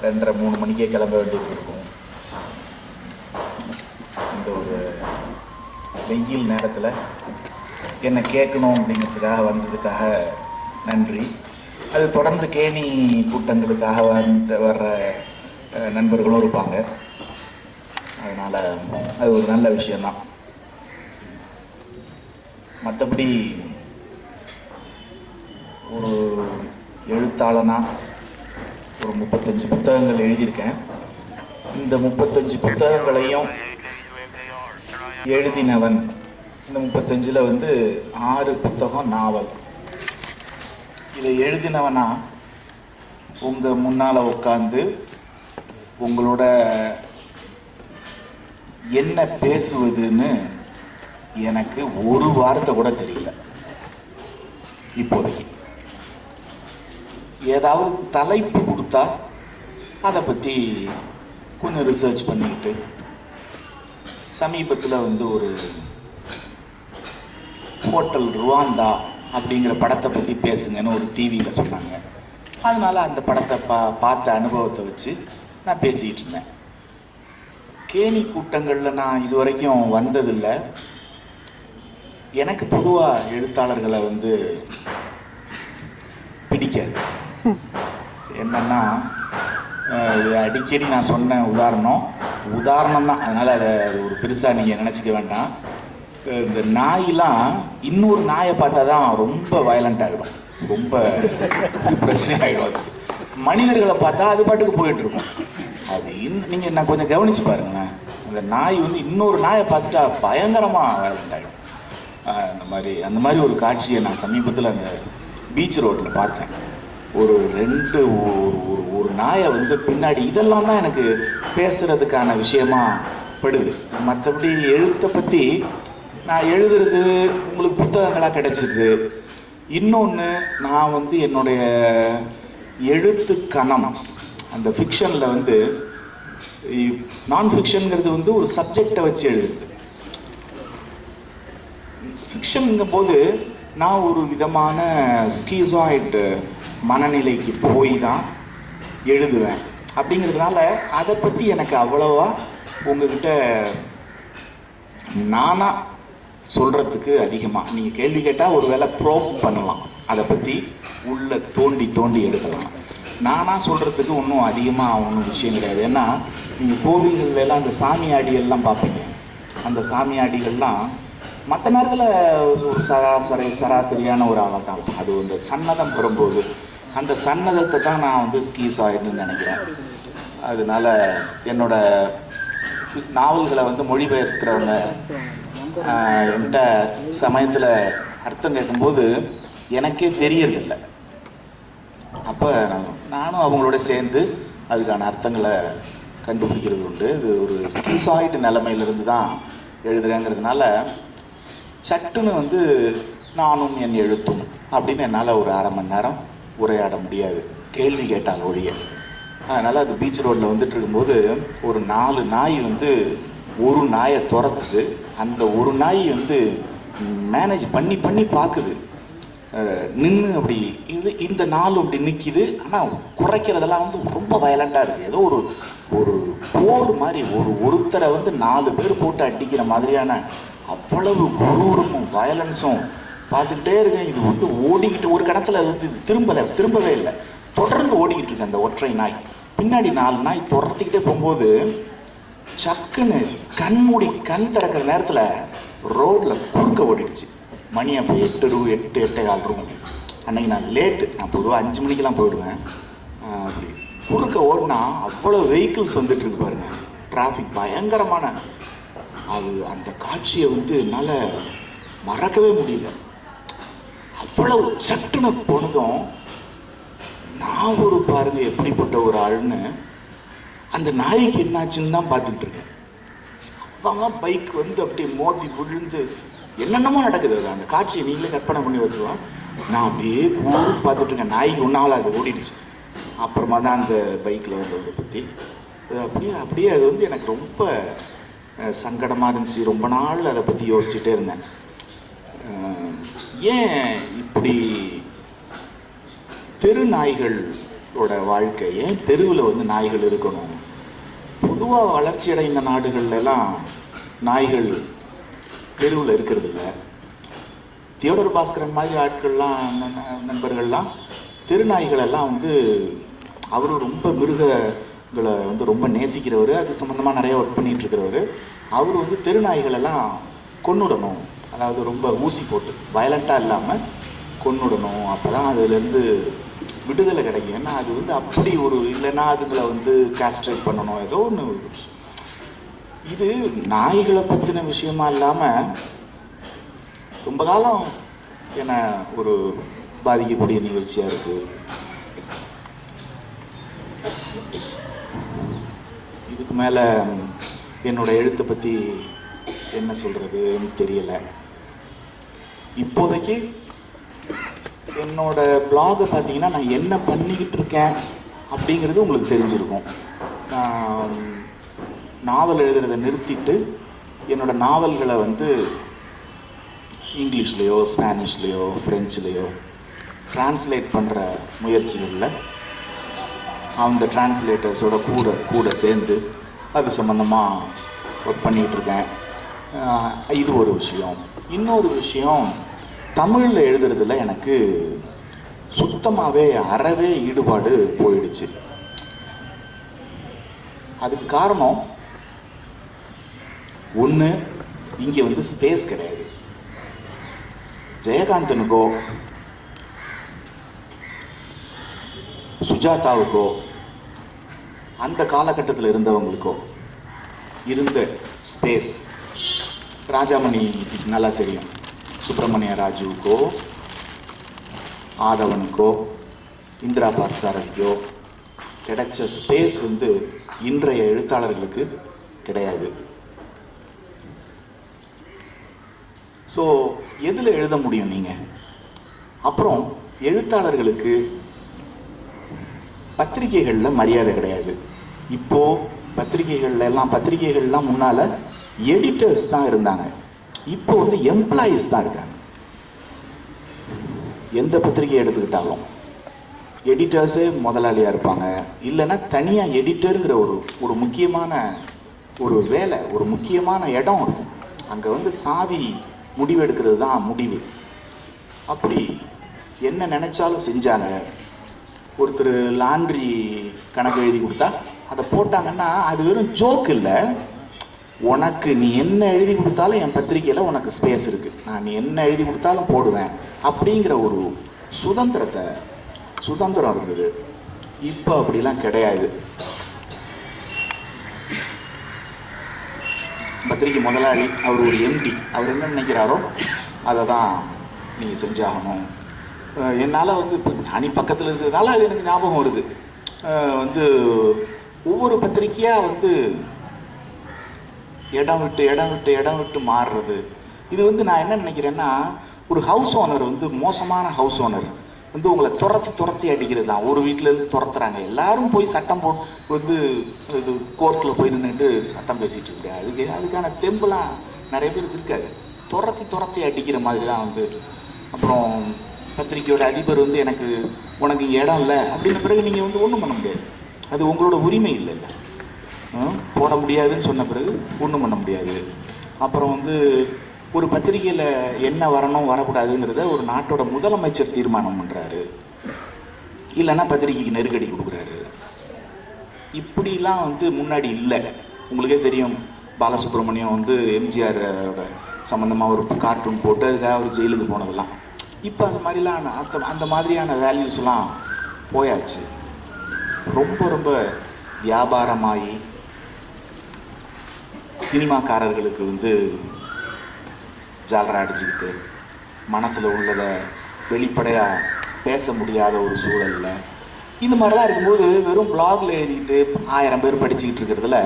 2:30-3 மணிக்கே கிளம்ப வேண்டியது இருக்கும். இந்த ஒரு வெயில் நேரத்தில் என்னை கேட்கணும் அப்படிங்கிறதுக்காக வந்ததுக்காக நன்றி. அது தொடர்ந்து கேணி கூட்டங்களுக்காக வர்ற நண்பர்களும் இருப்பாங்க. அதனால் அது ஒரு நல்ல விஷயந்தான். மற்றபடி ஒரு எழுத்தாளனா ஒரு 35 புத்தகங்கள் எழுதியிருக்கேன். இந்த 35 புத்தகங்களையும் எழுதினவன். இந்த 35ல் 6 புத்தகம் நாவல். இதை எழுதினவனா உங்கள் முன்னால் உட்காந்து உங்களோட என்ன பேசுவதுன்னு எனக்கு ஒரு வார்த்தை கூட தெரியல. இப்போதைக்கு ஏதாவது தலைப்பு கொடுத்தா அதை பற்றி கொஞ்சம் ரிசர்ச் பண்ணிக்கிட்டு, சமீபத்தில் ஒரு ஹோட்டல் ருவாண்டா அப்படிங்கிற படத்தை பற்றி பேசுங்கன்னு ஒரு டிவியில் சொன்னாங்க. அதனால் அந்த படத்தை பார்த்த அனுபவத்தை வச்சு நான் பேசிக்கிட்டு இருந்தேன். கேணி கூட்டங்களில் நான் இது வரைக்கும் வந்ததில்லை. எனக்கு பொதுவாக எழுத்தாளர்களை பிடிக்காது. என்னன்னா, அடிக்கடி நான் சொன்ன உதாரணம் தான். அதனால் அதை ஒரு பெருசாக நீங்கள் நினச்சிக்க வேண்டாம். இந்த நாயெலாம் இன்னொரு நாயை பார்த்தா தான் ரொம்ப வயலண்ட் ஆகிடும், ரொம்ப பிரச்சனை ஆகிடும். அது மனிதர்களை பார்த்தா அது பாட்டுக்கு போயிட்டுருக்கும். அது நீங்கள் நான் கொஞ்சம் கவனித்து பாருங்களேன். அந்த நாய் இன்னொரு நாயை பார்த்துட்டா பயங்கரமாக வயலண்ட் ஆகிடும். அந்த மாதிரி ஒரு காட்சியை நான் சமீபத்தில் அந்த பீச் ரோட்டில் பார்த்தேன். ஒரு நாயை பின்னாடி இதெல்லாம் தான் எனக்கு பேசுகிறதுக்கான விஷயமா படுது. மற்றபடி எழுத்தை பற்றி நான் எழுதுறது உங்களுக்கு புத்தகங்களாக கிடைச்சிது. இன்னொன்று, நான் என்னுடைய எழுத்து கணம் அந்த ஃபிக்ஷனில் நான் ஃபிக்ஷனுங்கிறது ஒரு சப்ஜெக்டை வச்சு எழுதுது. ஃபிக்ஷனுங்கும் போது நான் ஒரு விதமான ஸ்கீசாய்டு மனநிலைக்கு போய் தான் எழுதுவேன். அப்படிங்கிறதுனால அதை பற்றி எனக்கு அவ்வளவா உங்ககிட்ட நானாக சொல்கிறதுக்கு அதிகமாக நீங்கள் கேள்வி கேட்டால் ஒரு வேளை ப்ரோப் பண்ணலாம், அதை பற்றி உள்ளே தோண்டி எடுக்கலாம். நானாக சொல்கிறதுக்கு ஒன்றும் அதிகமாக ஒன்றும் விஷயம் கிடையாது. ஏன்னா நீங்கள் கோவில்கள்லாம் அந்த சாமியாடிகள்லாம் பார்ப்பீங்க. அந்த சாமியாடிகள்லாம் மற்ற நேரத்தில் ஒரு சராசரியான ஒரு ஆளை தான். அது சன்னதம் வரும்போது அந்த சன்னதத்தை தான் நான் ஸ்கீசாய்டுன்னு நினைக்கிறேன். அதனால என்னோட நாவல்களை மொழிபெயர்க்கிறவங்க என்கிட்ட சமயத்தில் அர்த்தம் கேட்கும்போது எனக்கே தெரியறதில்லை. அப்போ நானும் அவங்களோட சேர்ந்து அதுக்கான அர்த்தங்களை கண்டுபிடிக்கிறது உண்டு. இது ஒரு ஸ்கீசாய்டு நிலைமையிலிருந்து தான் எழுதுறேங்கிறதுனால சட்டுன்னு நானும் என் எழுத்தும் அப்படின்னு என்னால் ஒரு 1/2 மணி நேரம் உரையாட முடியாது, கேள்வி கேட்டால் ஒழிய. அதனால் அது பீச் ரோட்டில் இருக்கும்போது ஒரு 4 நாய் ஒரு நாயை துரத்துது. அந்த ஒரு நாய் மேனேஜ் பண்ணி பார்க்குது, நின்று அப்படி இந்த 4 அப்படி நிற்கிது. ஆனால் குறைக்கிறதெல்லாம் ரொம்ப வயலண்ட்டாக இருக்குது. ஏதோ ஒரு போர் மாதிரி ஒருத்தரை 4 பேர் போட்டு அடிக்கிற மாதிரியான அவ்வளவு குரூரமும் வயலன்ஸும் பார்த்துக்கிட்டே இருக்கேன். இது ஓடிக்கிட்டு ஒரு கணத்தில் இது திரும்பவே இல்லை, தொடர்ந்து ஓடிக்கிட்டு இருக்கு அந்த ஒற்றை நாய். பின்னாடி 4 நாய் துரத்திக்கிட்டே போகும்போது சக்குன்னு கண் திறக்கிற நேரத்தில் ரோட்டில் குறுக்க ஓடிடுச்சு. மணி அப்போ 8:45 இருக்கும். அன்றைக்கி நான் லேட்டு. நான் பொதுவாக 5 மணிக்கெலாம் போயிடுவேன். அப்படி குறுக்க ஓடினா அவ்வளோ வெஹிக்கிள்ஸ் வந்துட்டுருக்கு பாருங்க, டிராஃபிக் பயங்கரமான. அந்த காட்சியை என்னால் மறக்கவே முடியல. அவ்வளவு சட்டுன்னு போனதும் நான் பாருங்க எப்படிப்பட்ட ஒரு ஆள்னு அந்த நாய்க்கு என்னாச்சுன்னு தான் பார்த்துட்டு இருக்கேன். அவங்க பைக் அப்படி மோதி விழுந்து என்னென்னமோ நடக்குது. அந்த காட்சியை நீங்களே கற்பனை பண்ணி வச்சுருவோம். நான் அப்படியே கூறு பார்த்துட்டு இருக்கேன். நாய்க்கு ஒன்றால் அது ஓடிடுச்சு. அப்புறமா தான் அந்த பைக்கில் வந்ததை பற்றி அப்படியே அது எனக்கு ரொம்ப சங்கடமாக இருந்துச்சு. ரொம்ப நாள் அதை பற்றி யோசிச்சுட்டே இருந்தேன். ஏன் இப்படி தெரு நாய்கள் வாழ்க்கை ஏன் தெருவில் வந்து நாய்கள் இருக்கணும்? பொதுவாக வளர்ச்சி அடைந்த நாடுகள்லாம் நாய்கள் தெருவில் இருக்கிறது இல்லை. தியோடர் பாஸ்கரன் மாதிரி ஆட்கள்லாம் நண்பர்கள்லாம் தெருநாய்களெல்லாம் வந்து அவரும் ரொம்ப மிருகங்களை வந்து ரொம்ப நேசிக்கிறவர், அது சம்மந்தமாக நிறைய ஒர்க் பண்ணிகிட்டு இருக்கிறவர். அவர் வந்து தெருநாய்களெல்லாம் கொன்னுடணும், அதாவது ரொம்ப ஊசி போட்டு வயலண்ட்டாக இல்லாமல் கொன்னுடணும், அப்போ தான் அதுலேருந்து விடுதலை கிடைக்கும். ஏன்னா அது வந்து அப்படி ஒரு இல்லைன்னா அதுங்களை வந்து கேஸ்ட்ரேட் பண்ணணும், ஏதோ ஒன்று. இது நாய்களை பற்றின விஷயமா இல்லாமல் ரொம்ப காலம் என்னை ஒரு பாதிக்கக்கூடிய நிகழ்ச்சியாக இருக்குது. இதுக்கு மேலே என்னோடய எழுத்தை பற்றி என்ன சொல்கிறதுன்னு தெரியலை. இப்போதைக்கு என்னோடய பிளாகை பார்த்தீங்கன்னா நான் என்ன பண்ணிக்கிட்டு இருக்கேன் அப்படிங்கிறது உங்களுக்கு தெரிஞ்சிருக்கும். நான் நாவல் எழுதுறதை நிறுத்திட்டு என்னோடய நாவல்களை வந்து இங்கிலீஷ்லேயோ ஸ்பானிஷ்லேயோ ஃப்ரெஞ்சுலேயோ டிரான்ஸ்லேட் பண்ணுற முயற்சிகளில் அந்த டிரான்ஸ்லேட்டர்ஸோட கூட சேர்ந்து அது சம்மந்தமாக ஒர்க் பண்ணிகிட்ருக்கேன். இது ஒரு விஷயம். இன்னொரு விஷயம், தமிழில் எழுதுறதுல எனக்கு சுத்தமாகவே அறவே ஈடுபாடு போயிடுச்சு. அதுக்கு காரணம் ஒன்று, இங்கே வந்து ஸ்பேஸ் கிடையாது. ஜெயகாந்தனுக்கோ சுஜாதாவுக்கோ அந்த காலகட்டத்தில் இருந்தவங்களுக்கோ இருந்த ஸ்பேஸ் ராஜாமணி நல்லா தெரியும். சுப்பிரமணிய ராஜுவுக்கோ ஆதவனுக்கோ இந்திரா பார்த்தசாரதிக்கோ கிடைச்ச ஸ்பேஸ் வந்து இன்றைய எழுத்தாளர்களுக்கு கிடையாது. ஸோ எதில் எழுத முடியும் நீங்கள்? அப்புறம் எழுத்தாளர்களுக்கு பத்திரிகைகளில் மரியாதை கிடையாது. இப்போது பத்திரிகைகள்லாம் முன்னால் எடிட்டர்ஸ் தான் இருந்தாங்க, இப்போ வந்து எம்ப்ளாயீஸ் தான் இருக்காங்க. எந்த பத்திரிகை எடுத்துக்கிட்டாலும் எடிட்டர்ஸே முதலாளியாக இருப்பாங்க, இல்லைன்னா தனியாக எடிட்டருங்கிற ஒரு முக்கியமான ஒரு வேலை, ஒரு முக்கியமான இடம் இருக்கும். அங்கே வந்து சாவி முடிவெடுக்கிறது தான் முடிவு. அப்படி என்ன நினச்சாலும் செஞ்சாங்க. ஒருத்தர் லாண்ட்ரி கணக்கு எழுதி கொடுத்தா அதை போட்டாங்கன்னா அது வெறும் ஜோக் இல்லை. உனக்கு நீ என்ன எழுதி கொடுத்தாலும் என் பத்திரிக்கையில் உனக்கு ஸ்பேஸ் இருக்குது, நான் நீ என்ன எழுதி கொடுத்தாலும் போடுவேன் அப்படிங்கிற ஒரு சுதந்திரம் இருந்தது. இப்போ அப்படிலாம் கிடையாது. பத்திரிக்கை முதலாளி அவர் ஒரு எம்டி, அவர் என்ன நினைக்கிறாரோ அதை தான் நீங்கள் செஞ்சாகணும். என்னால் வந்து இப்போ ஞானி பக்கத்தில் இருக்கிறதுனால அது எனக்கு ஞாபகம் வருது. வந்து ஒவ்வொரு பத்திரிக்கையாக வந்து இடம் விட்டு மாறுறது. இது வந்து நான் என்ன நினைக்கிறேன்னா, ஒரு ஹவுஸ் ஓனர் வந்து மோசமான ஹவுஸ் ஓனர் வந்து உங்களை துரத்தி அடிக்கிறது தான். ஒரு வீட்டிலேருந்து துரத்துறாங்க, எல்லாரும் போய் சட்டம் வந்து இது கோர்ட்டில் போய் நின்றுட்டு சட்டம் பேசிகிட்டு இருக்கு. அதுக்கான தெம்புலாம் நிறைய பேருக்கு இருக்காது. துரத்தி அடிக்கிற மாதிரி தான் வந்து. அப்புறம் பத்திரிக்கையோட அதிபர் வந்து உனக்கு இடம் இல்லை அப்படின்ற பிறகு நீங்கள் வந்து ஒன்றும் பண்ண முடியாது. அது உங்களோட உரிமை இல்லை, போட முடியாதுன்னு சொன்ன பிறகு ஒன்றும் பண்ண முடியாது. அப்புறம் வந்து ஒரு பத்திரிகையில் என்ன வரணும் வரக்கூடாதுங்கிறத ஒரு நாட்டோட முதலமைச்சர் தீர்மானம் பண்ணுறாரு, இல்லைன்னா பத்திரிகைக்கு நெருக்கடி கொடுக்குறாரு. இப்படிலாம் வந்து முன்னாடி இல்லை. உங்களுக்கே தெரியும், பாலசுப்ரமணியம் வந்து எம்ஜிஆரோட சம்மந்தமாக ஒரு கார்ட்டூன் போட்டு அதுக்காக அவர் ஜெயிலுக்கு போனதெல்லாம். இப்போ அந்த மாதிரிலாம் அந்த மாதிரியான வேல்யூஸ்லாம் போயாச்சு. ரொம்ப வியாபாரமாகி சினிமாக்காரர்களுக்கு வந்து ஜாலரா அடிச்சுக்கிட்டு மனசில் உள்ளதை வெளிப்படையாக பேச முடியாத ஒரு சூழலில் இந்த மாதிரிலாம் இருக்கும்போது வெறும் பிளாகில் எழுதிக்கிட்டு 1000 பேர் படிச்சுக்கிட்டு இருக்கிறதுல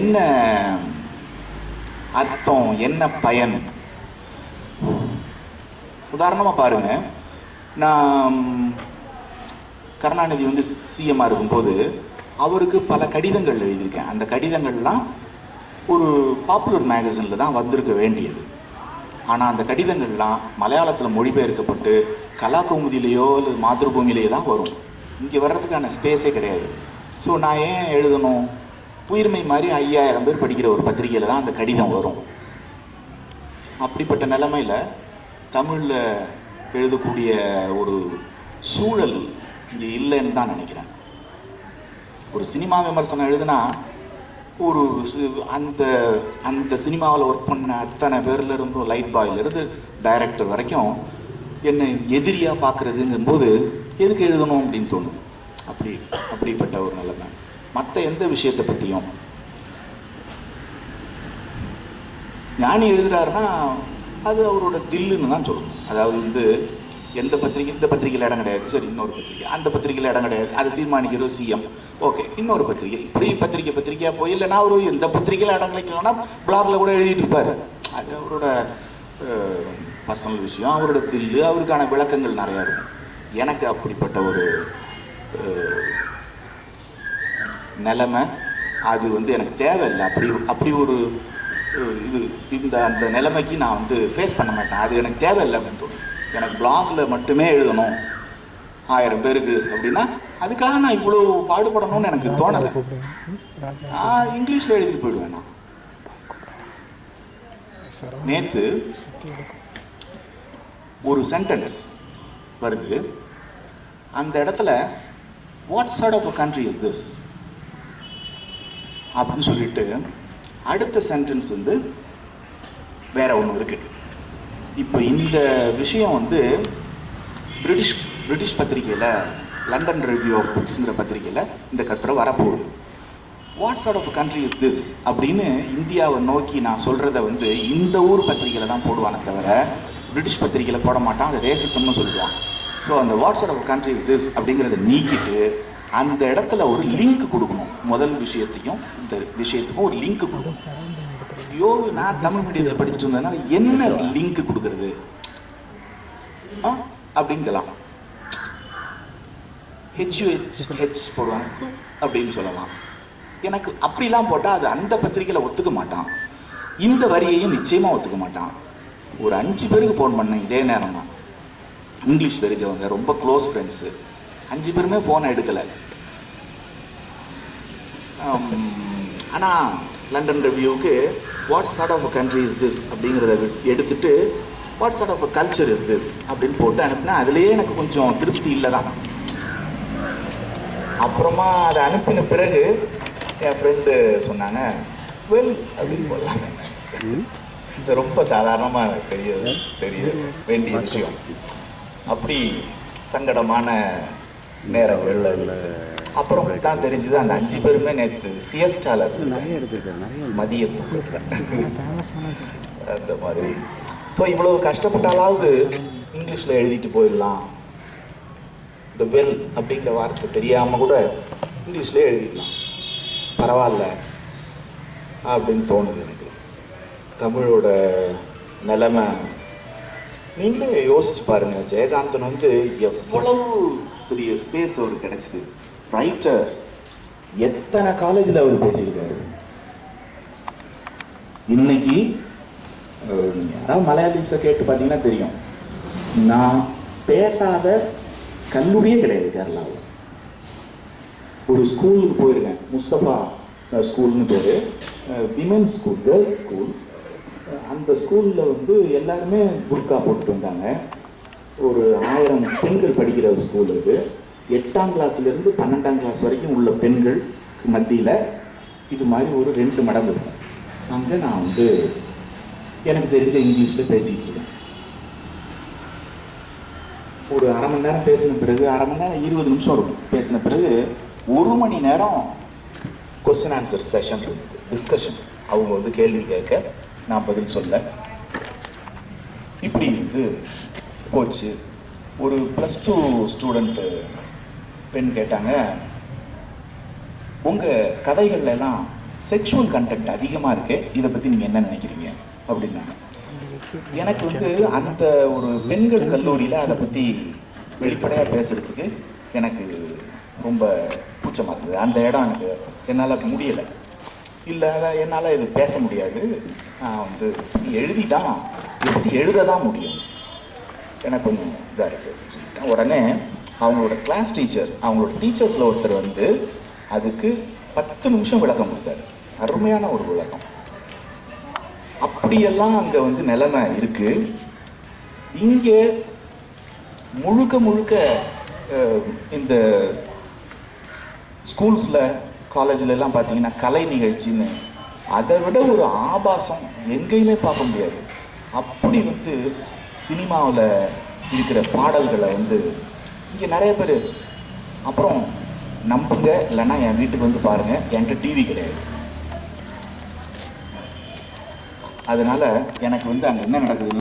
என்ன அர்த்தம், என்ன பயன்? உதாரணமாக பாருங்கள், நான் கருணாநிதி வந்து சிஎம்மாக இருக்கும்போது அவருக்கு பல கடிதங்கள் எழுதியிருக்கேன். அந்த கடிதங்கள்லாம் ஒரு பாப்புலர் மேகசினில் தான் வந்திருக்க வேண்டியது. ஆனால் அந்த கடிதங்கள்லாம் மலையாளத்தில் மொழிபெயர்க்கப்பட்டு கலாகௌமுதியிலேயோ அல்லது மாதృபூமியிலேயோ தான் வரும். இங்கே வர்றதுக்கான ஸ்பேஸே கிடையாது. ஸோ நான் ஏன் எழுதணும்? உயிர்மை மாதிரி 5000 பேர் படிக்கிற ஒரு பத்திரிகையில் தான் அந்த கடிதம் வரும். அப்படிப்பட்ட நிலைமையில் தமிழில் எழுதக்கூடிய ஒரு சூழல் இங்கே இல்லைன்னு தான் நினைக்கிறேன். ஒரு சினிமா விமர்சனம் எழுதுனா ஒரு அந்த அந்த சினிமாவில் ஒர்க் பண்ண அத்தனை பேர்ல இருந்தும், லைட் பாயிலிருந்து டைரக்டர் வரைக்கும் என்னை எதிரியாக பார்க்குறதுங்கும்போது எதுக்கு எழுதணும் அப்படின்னு தோணும். அப்படிப்பட்ட ஒரு நிலைமை. மற்ற எந்த விஷயத்தை பற்றியும் ஞானி எழுதுறாருன்னா அது அவரோட தில்லுன்னு தான் சொல்லணும். அதாவது வந்து எந்த பத்திரிகை, இந்த பத்திரிகையில் இடம் கிடையாது, சரி இன்னொரு பத்திரிகை, அந்த பத்திரிகையில் இடம் கிடையாது, அதை தீர்மானிக்கிற சிஎம், ஓகே இன்னொரு பத்திரிகை, இப்படி பத்திரிகையாக போய் இல்லைனா ஒரு எந்த பத்திரிகையில் இடம் கிடைக்கலன்னா பிளாகில் கூட எழுதிட்டு இருப்பார். அது அவரோட பர்சனல் விஷயம், அவரோட தில்லு, அவருக்கான விளக்கங்கள் நிறையா இருக்கும். எனக்கு அப்படிப்பட்ட ஒரு நிலைமை அது வந்து எனக்கு தேவையில்லை. அப்படி ஒரு அந்த நிலைமைக்கு நான் வந்து ஃபேஸ் பண்ண மாட்டேன். அது எனக்கு தேவையில்லை அப்படின்னு தோணும். எனக்கு பிளாகில் மட்டுமே எழுதணும் 1000 பேருக்கு அப்படின்னா அதுக்காக நான் இவ்வளோ பாடுபடணும்னு எனக்கு தோணலை. இங்கிலீஷில் எழுதிட்டு போயிடுவேன். நான் நேற்று ஒரு சென்டென்ஸ் வருது, அந்த இடத்துல what sort of a country is this அப்படின்னு சொல்லிட்டு அடுத்த சென்டென்ஸ் வந்து வேற ஒன்று இருக்கு. இப்போ இந்த விஷயம் வந்து பிரிட்டிஷ் பத்திரிகையில், லண்டன் ரிவ்யூ ஆஃப் புக்ஸுங்கிற பத்திரிகையில் இந்த கட்டுரை வரப்போகுது. What sort of country is this அப்படின்னு இந்தியாவை நோக்கி நான் சொல்கிறத வந்து இந்த ஊர் பத்திரிகையில் தான் போடுவானே தவிர பிரிட்டிஷ் பத்திரிகையில் போட மாட்டான். அது ரேசிசம்னு சொல்லிடுவான். ஸோ அந்த what sort of country is this அப்படிங்கிறத நீக்கிட்டு அந்த இடத்துல ஒரு லிங்க் கொடுக்கணும். முதல் விஷயத்தையும் இந்த விஷயத்துக்கும் ஒரு லிங்க் கொடுக்கணும். ஐயோ, நான் தமிழ் மீடியத்தில் படிச்சுட்டு இருந்ததுனால என்ன லிங்க் கொடுக்கறது அப்படிங்கலாம். ஹெச் போடுவாங்க அப்படின்னு சொல்லலாம். எனக்கு அப்படிலாம் போட்டால் அது அந்த பத்திரிகையில் ஒத்துக்க மாட்டான், இந்த வரியையும் நிச்சயமாக ஒத்துக்க மாட்டான். ஒரு 5 பேருக்கு ஃபோன் பண்ணேன் இதே நேரம் தான், இங்கிலீஷ் தெரிஞ்சவங்க, ரொம்ப க்ளோஸ் ஃப்ரெண்ட்ஸு. 5 பேருமே ஃபோனை எடுக்கலை. ஆனால் லண்டன் ரிவ்யூவுக்கு what sort of a country is this அப்படிங்கிறத எடுத்துட்டு what sort of a culture is this அப்படின்னு போட்டு அனுப்பினா அதுலேயே எனக்கு கொஞ்சம் திருப்தி இல்லை தான். அப்புறமா அதை அனுப்பின பிறகு என் ஃப்ரெண்டு சொன்னாங்க, வெல் அப்படின்னு போடலாம். இது ரொம்ப சாதாரணமாக தெரிய வேண்டிய விஷயம். அப்படி சங்கடமான நேரங்கள் அப்புறம் தான் தெரிஞ்சுது. அந்த 5 பேருமே நேற்று சிஎஸ்டால மதியத்துக்கு அந்த மாதிரி. ஸோ இவ்வளவு கஷ்டப்பட்டாலாவது இங்கிலீஷில் எழுதிட்டு போயிடலாம். இந்த வெல் அப்படிங்கிற வார்த்தை தெரியாமல் கூட இங்கிலீஷ்லேயே எழுதிடலாம், பரவாயில்ல அப்படின்னு தோணுது எனக்கு. தமிழோட நிலைமை நீங்களே யோசிச்சு பாருங்க. ஜெயகாந்தன் வந்து எவ்வளவு பெரிய ஸ்பேஸ் அவருக்கு கிடைச்சிது. ரைட்டர், எத்தனை காலேஜில் அவர் பேசியிருக்காரு. இன்னைக்கு யாராவது மலையாளிஸை கேட்டு பார்த்தீங்கன்னா தெரியும், நான் பேசாத கல்லூரியே கிடையாது கேரளாவில். ஒரு ஸ்கூலுக்கு போயிருக்கேன், முஸ்தபா ஸ்கூல்னு பேர், விமென்ஸ் ஸ்கூல், கேர்ள்ஸ் ஸ்கூல். அந்த ஸ்கூலில் வந்து எல்லாருமே புர்கா போட்டு வந்தாங்க. ஒரு 1000 பெண்கள் படிக்கிற ஒரு ஸ்கூல் இது. 8ஆம் கிளாஸ்லேருந்து 12ஆம் கிளாஸ் வரைக்கும் உள்ள பெண்கள் மத்தியில் இது மாதிரி ஒரு 2 மடங்கு இருக்கும். அங்கே நான் வந்து எனக்கு தெரிஞ்ச இங்கிலீஷில் பேசிகிட்டு இருக்கேன். ஒரு அரை மணி நேரம் பேசின பிறகு, அரை மணி நேரம் 20 நிமிஷம் இருக்கும் பேசின பிறகு, 1 மணி நேரம் கொஸ்டின் ஆன்சர் செஷன் இருந்தது, டிஸ்கஷன். அவங்க வந்து கேள்வி கேட்க, நான் பதில் சொல்ல, இப்படி வந்து போச்சு. ஒரு +2 ஸ்டூடெண்ட்டு பெண் கேட்டாங்க, உங்கள் கதைகள்ல எல்லாம் செக்ஷுவல் கண்டென்ட் அதிகமாக இருக்கு, இதை பற்றி நீங்கள் என்ன நினைக்கிறீங்க அப்படின்னாங்க. எனக்கு வந்து அந்த ஒரு பெண்கள் கல்லூரியில் அதை பற்றி வெளிப்படையாக பேசுகிறதுக்கு எனக்கு ரொம்ப கூச்சமாக இருந்தது. அந்த இடம் எனக்கு என்னால் முடியலை. இல்லை அதான் என்னால் இது பேச முடியாது, நான் வந்து எழுத தான் முடியும், எனக்கு கொஞ்சம் இதாக இருக்குது. உடனே அவங்களோட கிளாஸ் டீச்சர், அவங்களோட டீச்சர்ஸில் ஒருத்தர் வந்து அதுக்கு 10 நிமிஷம் விளக்கம் கொடுத்தாரு. அருமையான ஒரு விளக்கம். அப்படியெல்லாம் அங்கே வந்து நிலைமை இருக்குது. இங்கே முழுக்க முழுக்க இந்த ஸ்கூல்ஸில் காலேஜில் எல்லாம் பார்த்தீங்கன்னா கலை நிகழ்ச்சின்னு அதை விட ஒரு ஆபாசம் எங்கேயுமே பார்க்க முடியாது. அப்படி வந்து சினிமாவில் இருக்கிற பாடல்களை வந்து இங்கே நிறைய பேர், அப்புறம் நம்புங்க இல்லைன்னா என் வீட்டுக்கு வந்து பாருங்கள், என்கிட்ட டிவி கிடையாது. அதனால் எனக்கு வந்து அங்கே என்ன நடக்குதுன்னு